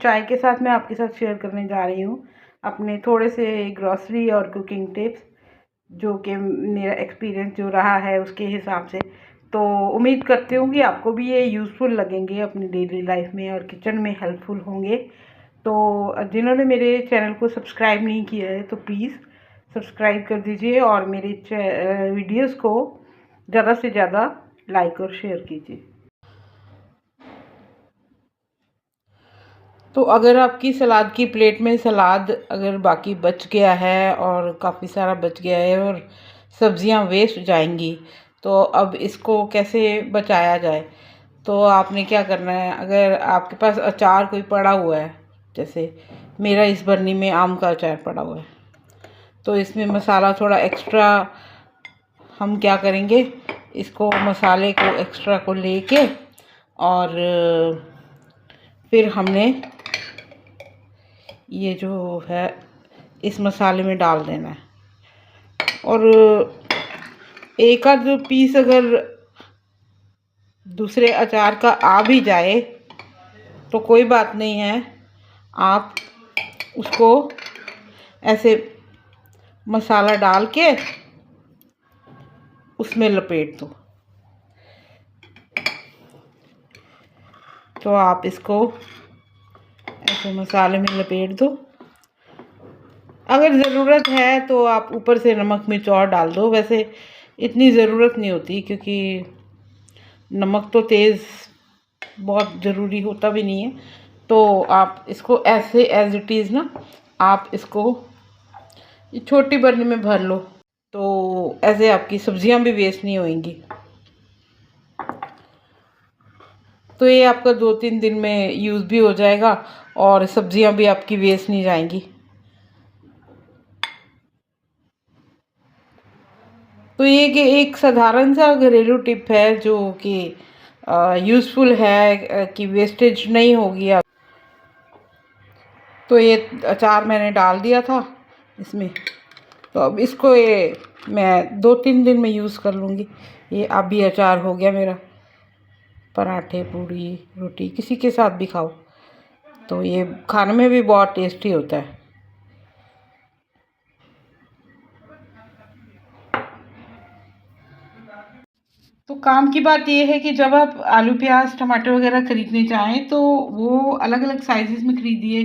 चाय के साथ मैं आपके साथ शेयर करने जा रही हूँ अपने थोड़े से ग्रॉसरी और कुकिंग टिप्स, जो कि मेरा एक्सपीरियंस जो रहा है उसके हिसाब से। तो उम्मीद करती हूँ कि आपको भी ये यूज़फुल लगेंगे अपनी डेली लाइफ में और किचन में हेल्पफुल होंगे। तो जिन्होंने मेरे चैनल को सब्सक्राइब नहीं किया है तो प्लीज़ सब्सक्राइब कर दीजिए और मेरे वीडियोज़ को ज़्यादा से ज़्यादा लाइक और शेयर कीजिए। तो अगर आपकी सलाद की प्लेट में सलाद अगर बाकी बच गया है और काफ़ी सारा बच गया है और सब्जियां वेस्ट जाएंगी, तो अब इसको कैसे बचाया जाए। तो आपने क्या करना है, अगर आपके पास अचार कोई पड़ा हुआ है, जैसे मेरा इस बरनी में आम का अचार पड़ा हुआ है, तो इसमें मसाला थोड़ा एक्स्ट्रा हम क्या करेंगे, इसको मसाले को एक्स्ट्रा को लेके और फिर हमने ये जो है इस मसाले में डाल देना है। और एक आध पीस अगर दूसरे अचार का आ भी जाए तो कोई बात नहीं है, आप उसको ऐसे मसाला डाल के उसमें लपेट दो। तो आप इसको ऐसे मसाले में लपेट दो। अगर ज़रूरत है तो आप ऊपर से नमक मिर्च और डाल दो, वैसे इतनी ज़रूरत नहीं होती क्योंकि नमक तो तेज़ बहुत ज़रूरी होता भी नहीं है। तो आप इसको ऐसे एज इट इज़ ना, आप इसको ये छोटी बर्नी में भर लो, तो ऐसे आपकी सब्जियां भी वेस्ट नहीं होंगी। तो ये आपका 2-3 दिन में यूज़ भी हो जाएगा और सब्जियां भी आपकी वेस्ट नहीं जाएंगी। तो ये कि एक साधारण सा घरेलू टिप है जो कि यूज़फुल है कि वेस्टेज नहीं होगी। आप तो ये अचार मैंने डाल दिया था इसमें, तो अब इसको ये मैं 2-3 दिन में यूज़ कर लूँगी। ये अभी अचार हो गया मेरा, पराठे पूड़ी रोटी किसी के साथ भी खाओ तो ये खाने में भी बहुत टेस्टी होता है। तो काम की बात ये है कि जब आप आलू प्याज टमाटर वगैरह खरीदने चाहें तो वो अलग अलग साइजेस में खरीदिए,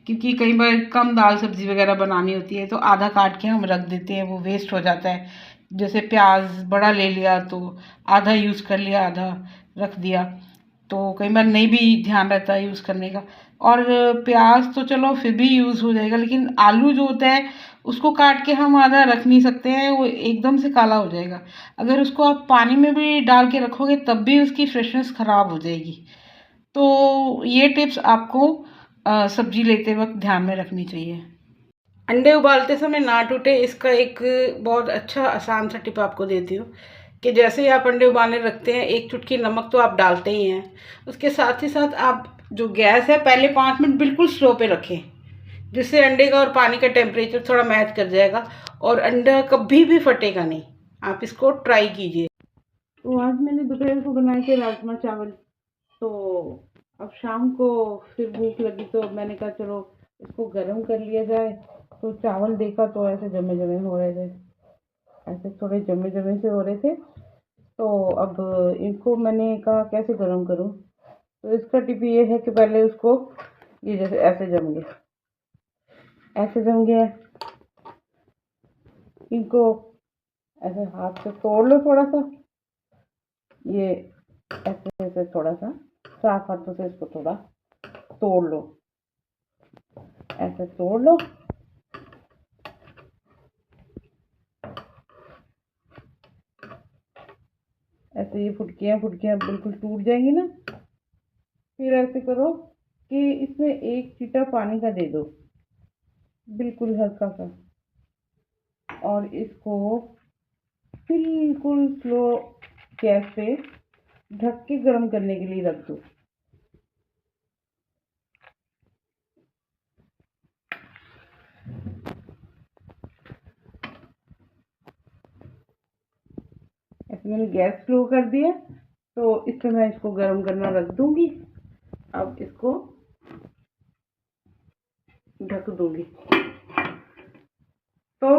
क्योंकि कई बार कम दाल सब्जी वगैरह बनानी होती है तो आधा काट के हम रख देते हैं, वो वेस्ट हो जाता है। जैसे प्याज बड़ा ले लिया तो आधा यूज़ कर लिया, आधा रख दिया, तो कई बार नहीं भी ध्यान रहता है यूज़ करने का। और प्याज तो चलो फिर भी यूज़ हो जाएगा, लेकिन आलू जो होता है उसको काट के हम आधा रख नहीं सकते हैं, वो एकदम से काला हो जाएगा। अगर उसको आप पानी में भी डाल के रखोगे तब भी उसकी फ्रेशनेस ख़राब हो जाएगी। तो ये टिप्स आपको सब्जी लेते वक्त ध्यान में रखनी चाहिए। अंडे उबालते समय ना टूटे, इसका एक बहुत अच्छा आसान सा टिप आपको देती हूँ कि जैसे ही आप अंडे उबालने रखते हैं, एक चुटकी नमक तो आप डालते ही हैं, उसके साथ ही साथ आप जो गैस है पहले 5 मिनट बिल्कुल स्लो पे रखें, जिससे अंडे का और पानी का टेम्परेचर थोड़ा मैच कर जाएगा और अंडा कभी भी फटेगा नहीं। आप इसको ट्राई कीजिए। तो आज मैंने दोपहर को बनाए थे राजमा चावल, तो अब शाम को फिर भूख लगी तो मैंने कहा चलो इसको गर्म कर लिया जाए। तो चावल देखा तो ऐसे जमे जमे हो रहे थे, ऐसे थोड़े जमे जमे से हो रहे थे। तो अब इनको मैंने कहा कैसे गर्म करूं, तो इसका टिप ये है कि पहले उसको ये जैसे ऐसे जम गया, ऐसे जम गया, इनको ऐसे हाथ से तोड़ लो थोड़ा सा, ये ऐसे ऐसे थोड़ा सा साफ हाथों से इसको थोड़ा तोड़ लो, ऐसे तोड़ लो। ऐसे ये फुटकियाँ फुटकियाँ बिल्कुल टूट जाएंगी ना। फिर ऐसे करो कि इसमें एक छींटा पानी का दे दो, बिल्कुल हल्का सा, और इसको बिल्कुल स्लो गैस पे ढक के गर्म करने के लिए रख दो। ऐसे मैंने गैस स्लो कर दिया, तो इस पर मैं इसको गर्म करना रख दूंगी। अब इसको ढक दूंगी। तो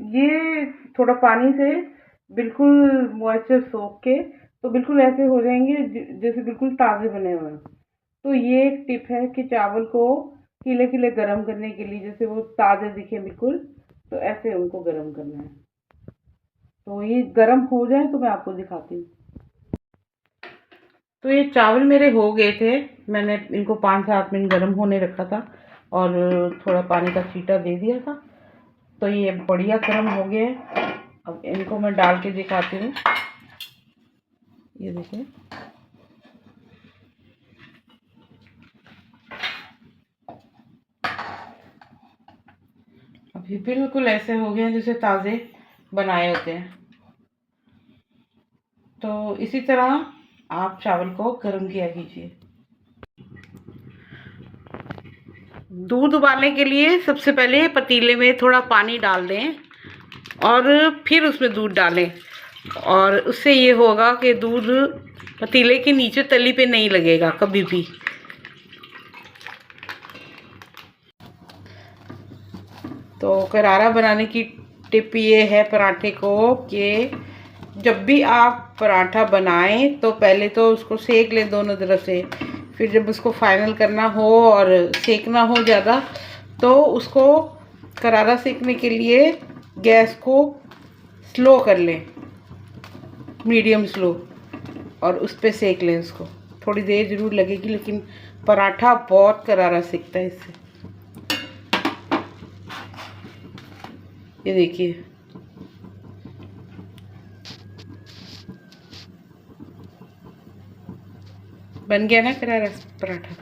ये थोड़ा पानी से बिल्कुल मॉइस्चर सोख के तो बिल्कुल ऐसे हो जाएंगे जैसे बिल्कुल ताज़े बने हुए हैं। तो ये एक टिप है कि चावल को खिले खिले गर्म करने के लिए जैसे वो ताज़े दिखे बिल्कुल, तो ऐसे उनको गर्म करना है। तो ये गर्म हो जाए तो मैं आपको दिखाती हूँ। तो ये चावल मेरे हो गए थे, मैंने इनको 5-7 मिनट गर्म होने रखा था और थोड़ा पानी का छींटा दे दिया था। तो ये बढ़िया गर्म हो गए हैं। अब इनको मैं डाल के दिखाती हूँ। ये देखिए, अभी बिल्कुल ऐसे हो गए हैं जैसे ताज़े बनाए होते हैं। तो इसी तरह आप चावल को गर्म किया कीजिए। दूध उबालने के लिए सबसे पहले पतीले में थोड़ा पानी डाल दें और फिर उसमें दूध डालें, और उससे ये होगा कि दूध पतीले के नीचे तली पे नहीं लगेगा कभी भी। तो करारा बनाने की टिप ये है पराठे को कि जब भी आप पराठा बनाएं तो पहले तो उसको सेक लें दोनों तरफ से। फिर जब उसको फाइनल करना हो और सेकना हो ज़्यादा तो उसको करारा सेकने के लिए गैस को स्लो कर लें, मीडियम स्लो, और उस पर सेक लें उसको। थोड़ी देर ज़रूर लगेगी लेकिन पराठा बहुत करारा सेकता है इससे। ये देखिए, बन गया ना करारा पराठा।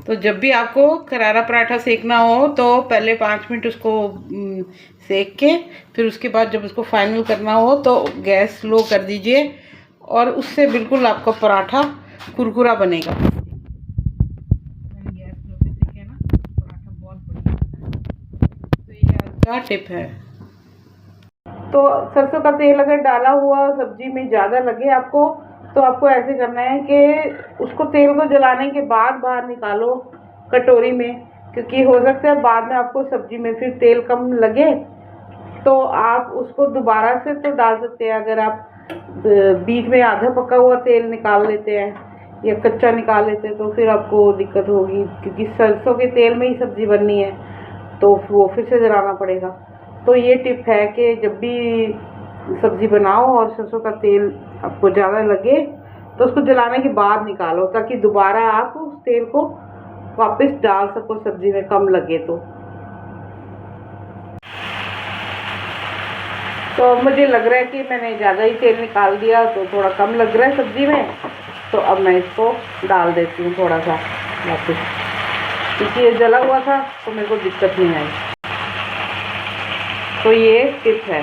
तो जब भी आपको करारा पराठा सेकना हो तो पहले 5 मिनट उसको सेक के फिर उसके बाद जब उसको फाइनल करना हो तो गैस स्लो कर दीजिए, और उससे बिल्कुल आपका पराठा कुरकुरा बनेगा। मैंने गैस स्लो पे सेका ना, पराठा बहुत बढ़िया बना है। तो ये आज का टिप है। तो सरसों का तेल अगर डाला हुआ सब्जी में ज़्यादा लगे आपको, तो आपको ऐसे करना है कि उसको तेल को जलाने के बाद बाहर निकालो कटोरी में, क्योंकि हो सकता है बाद में आपको सब्जी में फिर तेल कम लगे। तो आप उसको दोबारा से तो डाल सकते हैं। अगर आप बीच में आधा पका हुआ तेल निकाल लेते हैं या कच्चा निकाल लेते हैं तो फिर आपको दिक्कत होगी, क्योंकि सरसों के तेल में ही सब्ज़ी बननी है तो वो फिर से जलाना पड़ेगा। तो ये टिप है कि जब भी सब्ज़ी बनाओ और सरसों का तेल आपको ज़्यादा लगे तो उसको जलाने के बाद निकालो, ताकि दोबारा आप उस तेल को वापस डाल सको सब्ज़ी में कम लगे तो मुझे लग रहा है कि मैंने ज़्यादा ही तेल निकाल दिया तो थोड़ा कम लग रहा है सब्ज़ी में। तो अब मैं इसको डाल देती हूँ थोड़ा सा वापस, क्योंकि ये जला हुआ था तो मेरे को दिक्कत नहीं आई। तो ये टिप है।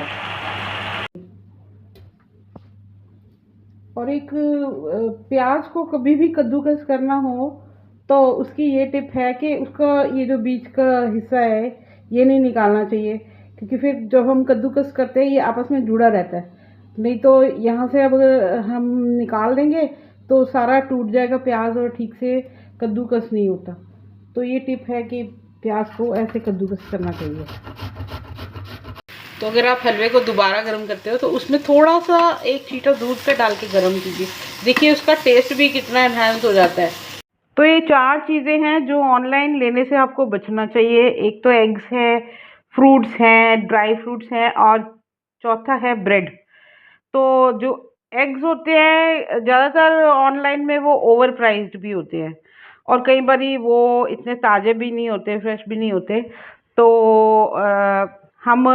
और एक प्याज को कभी भी कद्दूकस करना हो तो उसकी ये टिप है कि उसका ये जो बीच का हिस्सा है ये नहीं निकालना चाहिए, क्योंकि फिर जब हम कद्दूकस करते हैं ये आपस में जुड़ा रहता है। नहीं तो यहाँ से अब अगर हम निकाल देंगे तो सारा टूट जाएगा प्याज और ठीक से कद्दूकस नहीं होता। तो ये टिप है कि प्याज को ऐसे कद्दूकस करना चाहिए। तो अगर आप हलवे को दोबारा गर्म करते हो तो उसमें थोड़ा सा एक चीटा दूध पे डाल के गर्म कीजिए, देखिए उसका टेस्ट भी कितना एनहांस हो जाता है। तो ये 4 चीज़ें हैं जो ऑनलाइन लेने से आपको बचना चाहिए। एक तो एग्स है, फ्रूट्स हैं, ड्राई फ्रूट्स हैं, और चौथा है ब्रेड। तो जो एग्स होते हैं ज़्यादातर ऑनलाइन में वो ओवर प्राइस्ड भी होते हैं, और कई बारी वो इतने ताज़े भी नहीं होते, फ्रेश भी नहीं होते। तो हम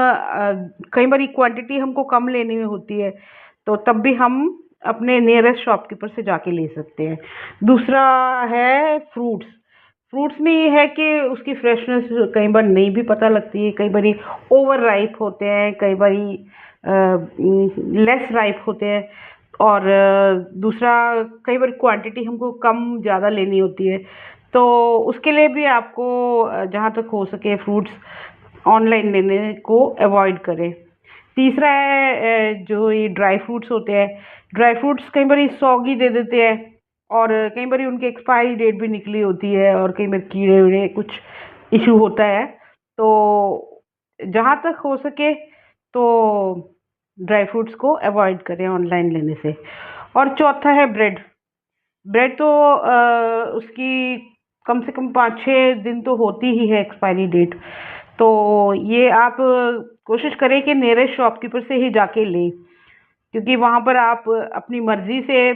कई बारी क्वांटिटी हमको कम लेनी होती है तो तब भी हम अपने नियरेस्ट शॉपकीपर से जाके ले सकते हैं। दूसरा है फ्रूट्स। फ्रूट्स में ये है कि उसकी फ्रेशनेस कई बार नहीं भी पता लगती है, कई बारी ओवर राइप होते हैं, कई बारी लेस राइप होते हैं, और दूसरा कई बार क्वांटिटी हमको कम ज़्यादा लेनी होती है। तो उसके लिए भी आपको जहाँ तक हो सके फ्रूट्स ऑनलाइन लेने को अवॉइड करें। तीसरा है जो ये ड्राई फ्रूट्स होते हैं, ड्राई फ्रूट्स कई बार सौगी दे देते हैं और कई बार उनकी एक्सपायरी डेट भी निकली होती है और कई बार कीड़े वीड़े कुछ इशू होता है। तो जहाँ तक हो सके तो ड्राई फ्रूट्स को अवॉइड करें ऑनलाइन लेने से। और चौथा है ब्रेड। ब्रेड तो उसकी कम से कम 5-6 दिन तो होती ही है एक्सपायरी डेट। तो ये आप कोशिश करें कि नियरेस्ट शॉपकीपर से ही जाके लें, क्योंकि वहाँ पर आप अपनी मर्जी से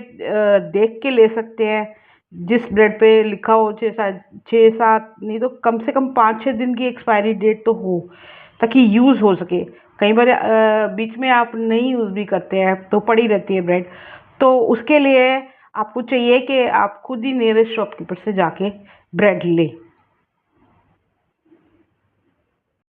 देख के ले सकते हैं। जिस ब्रेड पे लिखा हो 6-7 नहीं तो कम से कम 5-6 दिन की एक्सपायरी डेट तो हो, ताकि यूज़ हो सके। कई बार बीच में आप नहीं यूज़ भी करते हैं तो पड़ी रहती है ब्रेड। तो उसके लिए आपको चाहिए कि आप खुद ही नियरेस्ट शॉपकीपर से जाके ब्रेड लें।